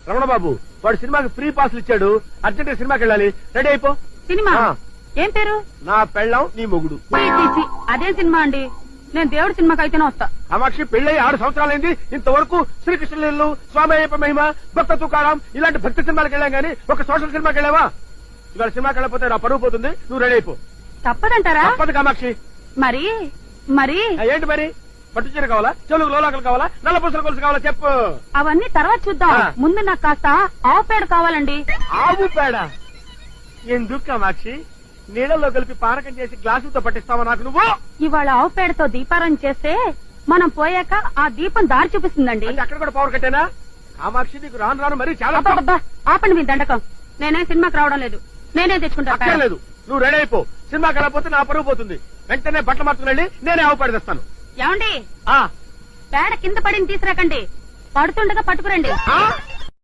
రమణ బాబు వాడు సినిమాకి ఫ్రీ పాస్లు ఇచ్చాడు, అర్జెంట్ సినిమాకి వెళ్ళాలి, రెడీ అయిపో. సినిమా ఏం పేరు? నా పెళ్ళం నీ మొగుడు. అదేం సినిమా అండి? నేను దేవుడి సినిమాకి అయితేనే వస్తా. కామాక్షి పెళ్ళయి 6 సంవత్సరాలైంది, ఇంతవరకు శ్రీకృష్ణలీలు, స్వామి అయ్యప్ప మహిమ, భక్త తుకారాం ఇలాంటి భక్తి సినిమాలకు వెళ్ళాం గానీ ఒక సోషల్ సినిమాకి వెళ్ళావా? ఇవాళ సినిమాకి వెళ్ళకపోతే నా పరువు పోతుంది, నువ్వు రెడీ అయిపో. తప్పదంటారా? తప్పదు కామాక్షి. మరి మరి ఏంటి మరి? పట్టు చీర కావాలా, చెవులకు లోలాకలు కావాలా, నల్ల పూసల కొలుసు కావాలా చెప్పు. అవన్నీ తర్వాత చూద్దాం, ముందు నాకు కాస్త ఆవు పేడ కావాలండి. ఆవు పేడ ఎందుకు కామాక్షి? నీళ్ళలో కలిపి పానకం చేసి గ్లాసులతో పట్టిస్తావా నాకు నువ్వు? ఇవాళ ఆవు పేడతో దీపారాయణ చేస్తే మనం పోయాక ఆ దీపం దారి చూపిస్తుందండి. అక్కడ కూడా పవర్ కట్టేనా? కామాక్షి నీకు రాను రాను మరి చాలా. ఆపండి మీ దండకం, నేనే సినిమాకి రావడం లేదు, నేనే తెచ్చుకుంటా. లేదు, నువ్వు రెడీ అయిపో. సినిమాకి వెళ్ళకపోతే నా పరువు పోతుంది. వెంటనే బట్టలు మార్చుకుని నేనే ఆవు పేడ తెస్తాను. ఏమండి పేడ కింద పడిని తీసుకురాకండి, పడుతుండగా పట్టుకురండి.